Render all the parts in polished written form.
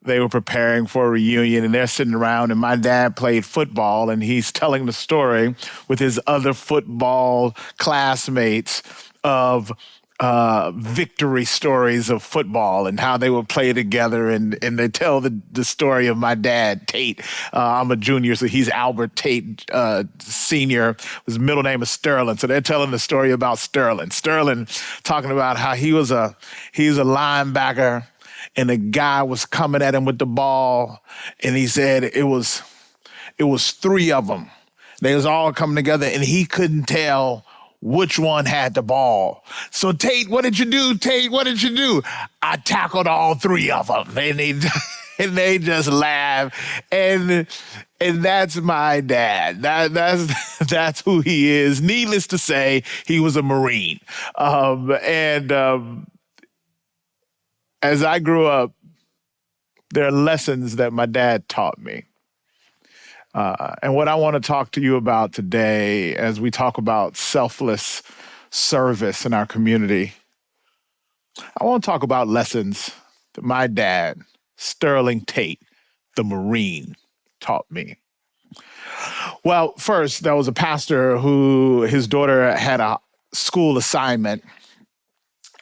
They were preparing for a reunion, and they're sitting around, and my dad played football, and he's telling the story with his other football classmates of victory stories of football and how they would play together. And they tell the story of my dad, Tate. I'm a junior, so he's Albert Tate, senior. His middle name is Sterling. So they're telling the story about Sterling. Sterling talking about how he was a linebacker, and the guy was coming at him with the ball, and he said it was three of them. They was all coming together, and he couldn't tell which one had the ball. So, Tate, what did you do? Tate, what did you do? I tackled all three of them, and they just laugh. And that's my dad. That's who he is. Needless to say, he was a Marine. As I grew up, there are lessons that my dad taught me. And what I want to talk to you about today, as we talk about selfless service in our community, I want to talk about lessons that my dad, Sterling Tate, the Marine, taught me. Well, first, there was a pastor who his daughter had a school assignment,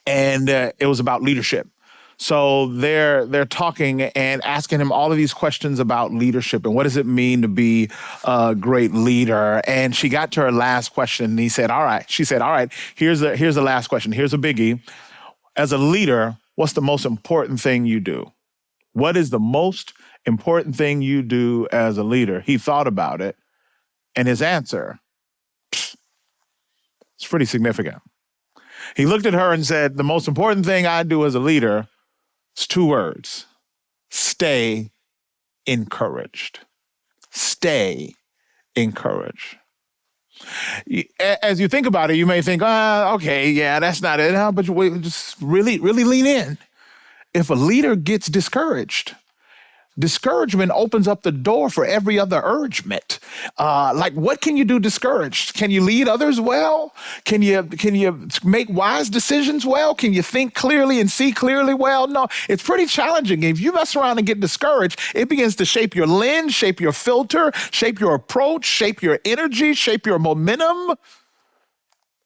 and it was about leadership. So they're talking and asking him all of these questions about leadership and what does it mean to be a great leader. And she got to her last question, and she said, all right, here's the last question. Here's a biggie. As a leader, what's the most important thing you do? What is the most important thing you do as a leader? He thought about it, and his answer, it's pretty significant. He looked at her and said, the most important thing I do as a leader, it's two words: stay encouraged. Stay encouraged. As you think about it, you may think, okay, yeah, that's not it. But you just really lean in. If a leader gets discouraged, discouragement opens up the door for every other urgement. Like, what can you do discouraged? Can you lead others well? Can you make wise decisions well? Can you think clearly and see clearly well? No, it's pretty challenging. If you mess around and get discouraged, it begins to shape your lens, shape your filter, shape your approach, shape your energy, shape your momentum.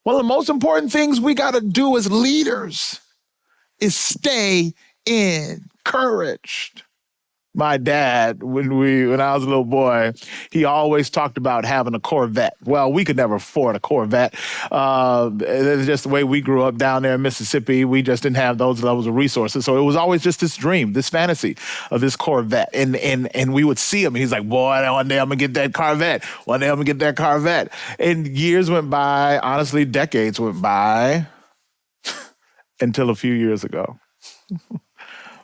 One of the most important things we got to do as leaders is stay encouraged. My dad, when I was a little boy, he always talked about having a Corvette. Well, we could never afford a Corvette. It's just the way we grew up down there in Mississippi. We just didn't have those levels of resources. So it was always just this dream, this fantasy of this Corvette. And we would see him, and he's like, boy, one day I'm going to get that Corvette. One day I'm going to get that Corvette. And years went by, honestly, decades went by, until a few years ago.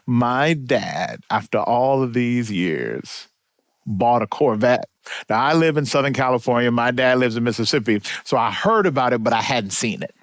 My dad, after all of these years, bought a Corvette. Now, I live in Southern California. My dad lives in Mississippi. So I heard about it, but I hadn't seen it.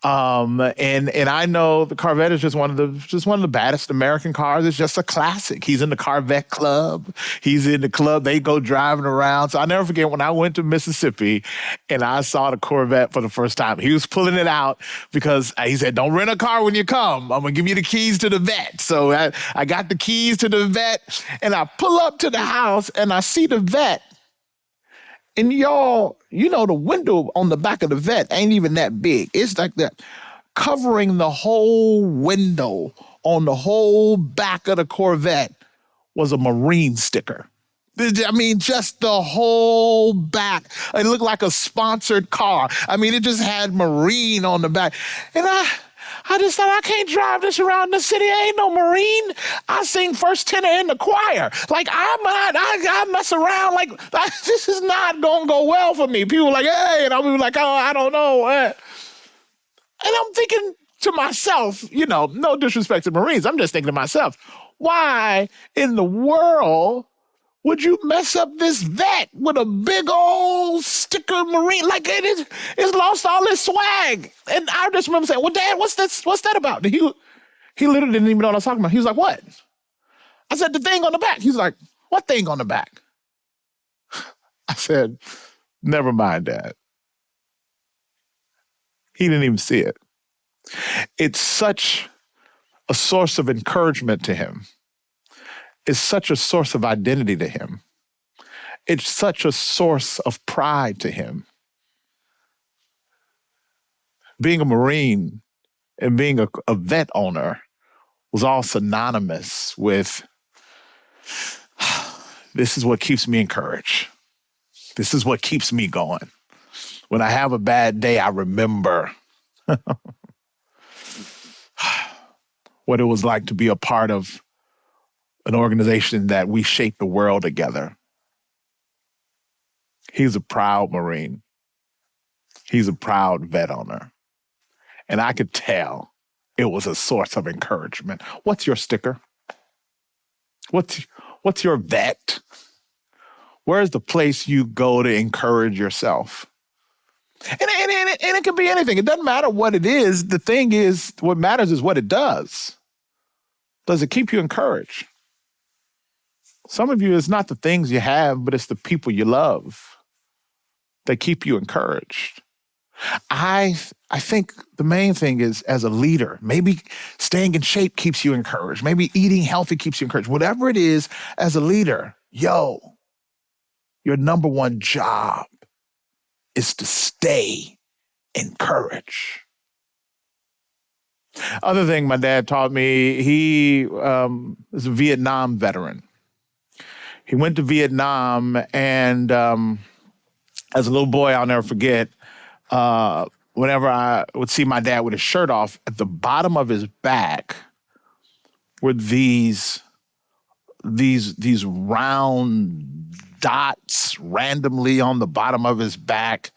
And I know the Corvette is just one of the baddest American cars. It's just a classic. He's in the Corvette club. He's in the club. They go driving around. So I'll never forget when I went to Mississippi and I saw the Corvette for the first time. He was pulling it out because he said, don't rent a car when you come. I'm going to give you the keys to the vet. So I got the keys to the vet, and I pull up to the house and I see the vet. And y'all, the window on the back of the vet ain't even that big. It's like that, covering the whole window on the whole back of the Corvette was a Marine sticker. I mean, just the whole back. It looked like a sponsored car. I mean, it just had Marine on the back. And I just thought, I can't drive this around the city. I ain't no Marine. I sing first tenor in the choir. Like, I mess around. Like, this is not going to go well for me. People are like, hey, and I'll be like, oh, I don't know. And I'm thinking to myself, no disrespect to Marines. I'm just thinking to myself, why in the world would you mess up this vet with a big old sticker Marine? Like, it's lost all its swag. And I just remember saying, well, Dad, what's that about? And he literally didn't even know what I was talking about. He was like, what? I said, the thing on the back. He's like, what thing on the back? I said, never mind, Dad. He didn't even see it. It's such a source of encouragement to him. It's such a source of identity to him. It's such a source of pride to him. Being a Marine and being a vet owner was all synonymous with, this is what keeps me encouraged. This is what keeps me going. When I have a bad day, I remember what it was like to be a part of an organization that we shape the world together. He's a proud Marine. He's a proud vet owner. And I could tell it was a source of encouragement. What's your sticker? What's your vet? Where's the place you go to encourage yourself? And it can be anything. It doesn't matter what it is. The thing is, what matters is what it does. Does it keep you encouraged? Some of you, it's not the things you have, but it's the people you love that keep you encouraged. I think the main thing is, as a leader, maybe staying in shape keeps you encouraged. Maybe eating healthy keeps you encouraged. Whatever it is, as a leader, your number one job is to stay encouraged. Other thing my dad taught me, he is a Vietnam veteran. He went to Vietnam, and as a little boy, I'll never forget, whenever I would see my dad with his shirt off, at the bottom of his back were these round dots randomly on the bottom of his back.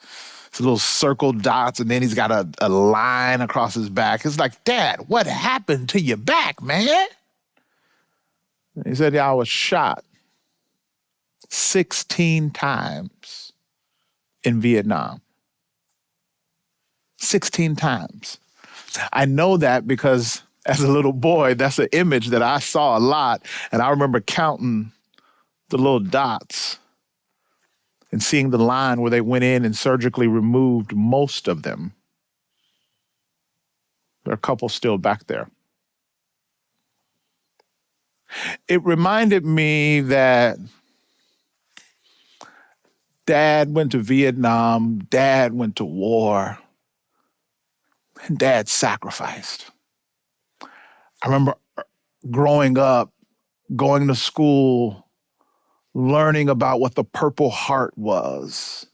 It's little circle dots, and then he's got a line across his back. It's like, Dad, what happened to your back, man? And he said, yeah, I was shot 16 times in Vietnam. 16 times. I know that because as a little boy, that's an image that I saw a lot. And I remember counting the little dots and seeing the line where they went in and surgically removed most of them. There are a couple still back there. It reminded me that Dad went to Vietnam, Dad went to war, and Dad sacrificed. I remember growing up, going to school, learning about what the Purple Heart was.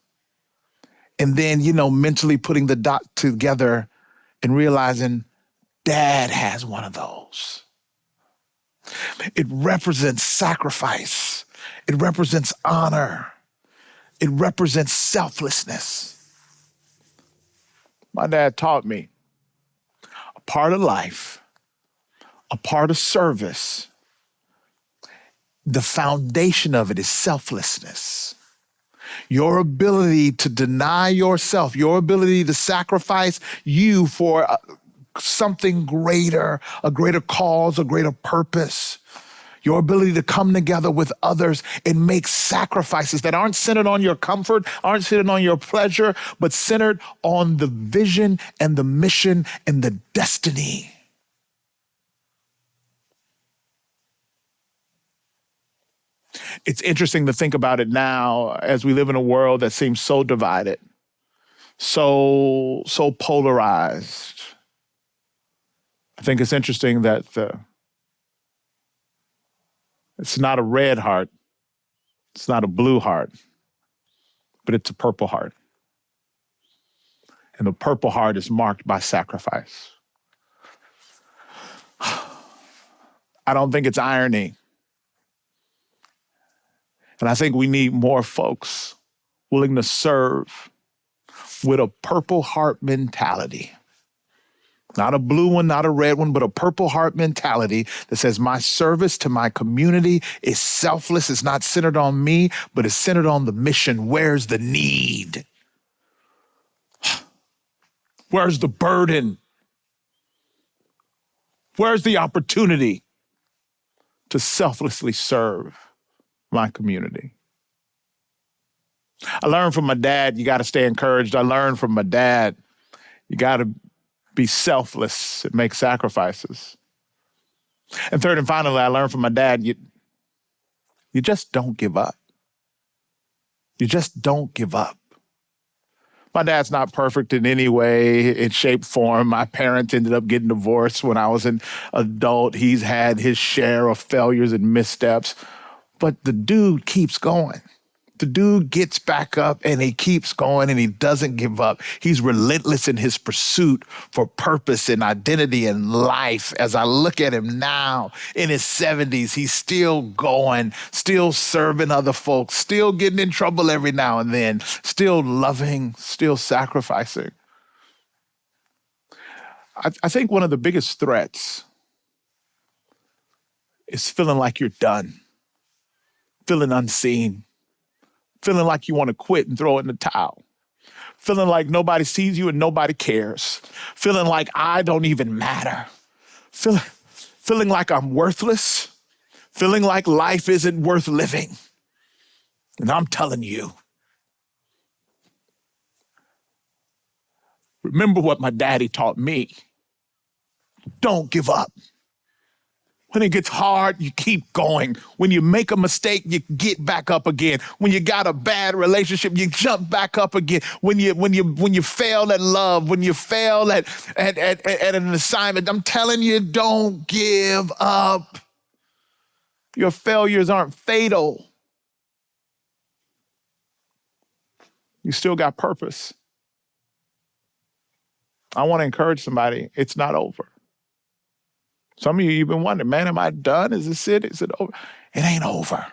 And then, mentally putting the dot together and realizing Dad has one of those. It represents sacrifice. It represents honor. It represents selflessness. My dad taught me a part of life, a part of service, the foundation of it is selflessness. Your ability to deny yourself, your ability to sacrifice you for something greater, a greater cause, a greater purpose. Your ability to come together with others and make sacrifices that aren't centered on your comfort, aren't centered on your pleasure, but centered on the vision and the mission and the destiny. It's interesting to think about it now as we live in a world that seems so divided, so polarized. I think it's interesting that it's not a red heart, it's not a blue heart, but it's a purple heart. And the purple heart is marked by sacrifice. I don't think it's irony. And I think we need more folks willing to serve with a purple heart mentality. Not a blue one, not a red one, but a purple heart mentality that says my service to my community is selfless. It's not centered on me, but it's centered on the mission. Where's the need? Where's the burden? Where's the opportunity to selflessly serve my community? I learned from my dad, you got to stay encouraged. I learned from my dad, You got to be selfless and make sacrifices. And third and finally, I learned from my dad, you just don't give up. You just don't give up. My dad's not perfect in any way, in shape, form. My parents ended up getting divorced when I was an adult. He's had his share of failures and missteps, but the dude keeps going. The dude gets back up and he keeps going and he doesn't give up. He's relentless in his pursuit for purpose and identity and life. As I look at him now in his 70s, he's still going, still serving other folks, still getting in trouble every now and then, still loving, still sacrificing. I think one of the biggest threats is feeling like you're done, feeling unseen, feeling like you want to quit and throw in the towel, feeling like nobody sees you and nobody cares, feeling like I don't even matter, feeling like I'm worthless, feeling like life isn't worth living. And I'm telling you, remember what my daddy taught me. Don't give up. When it gets hard, you keep going. When you make a mistake, you get back up again. When you got a bad relationship, you jump back up again. When you fail at love, when you fail at an assignment, I'm telling you, don't give up. Your failures aren't fatal. You still got purpose. I want to encourage somebody, it's not over. Some of you, you've been wondering, man, am I done? Is this it? Is it over? It ain't over.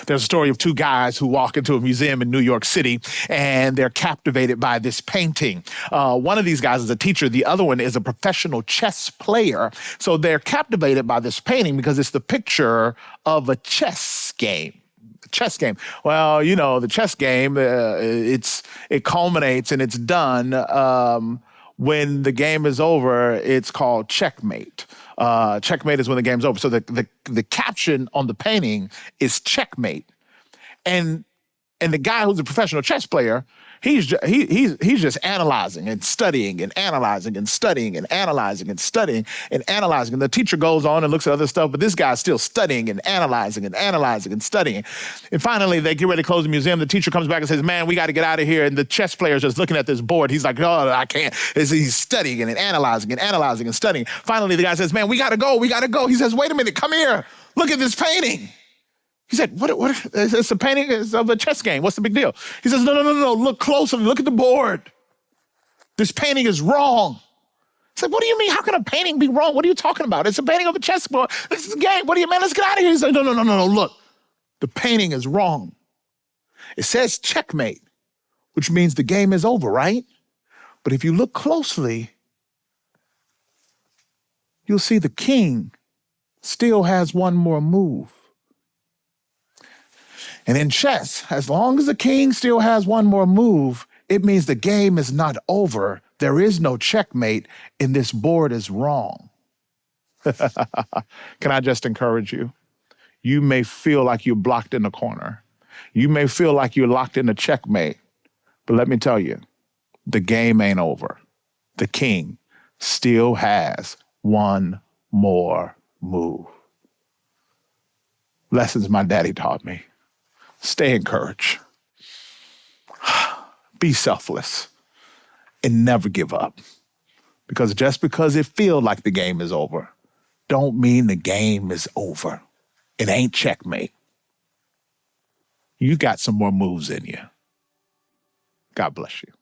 There's a story of two guys who walk into a museum in New York City, and they're captivated by this painting. One of these guys is a teacher. The other one is a professional chess player. So they're captivated by this painting because it's the picture of a chess game. Chess game. Well, you know, the chess game, it culminates and it's done. When the game is over, it's called checkmate. Checkmate is when the game's over. So the caption on the painting is checkmate. And the guy who's a professional chess player, he's just analyzing and studying and analyzing and studying and analyzing and studying and analyzing. And the teacher goes on and looks at other stuff, but this guy's still studying and analyzing and analyzing and studying. And finally, they get ready to close the museum. The teacher comes back and says, man, we got to get out of here. And the chess player's just looking at this board. He's like, oh, I can't. He's studying and analyzing and analyzing and studying. Finally, the guy says, man, we got to go. We got to go. He says, wait a minute, come here. Look at this painting. He said, what? It's a painting of a chess game. What's the big deal? He says, no. Look closely. Look at the board. This painting is wrong. He said, what do you mean? How can a painting be wrong? What are you talking about? It's a painting of a chessboard. This is a game. What do you mean? Let's get out of here. He said, no. Look, the painting is wrong. It says checkmate, which means the game is over, right? But if you look closely, you'll see the king still has one more move. And in chess, as long as the king still has one more move, it means the game is not over. There is no checkmate, and this board is wrong. Can I just encourage you? You may feel like you're blocked in a corner. You may feel like you're locked in a checkmate. But let me tell you, the game ain't over. The king still has one more move. Lessons my daddy taught me. Stay encouraged. Be selfless and never give up. Because just because it feels like the game is over, don't mean the game is over. It ain't checkmate. You got some more moves in you. God bless you.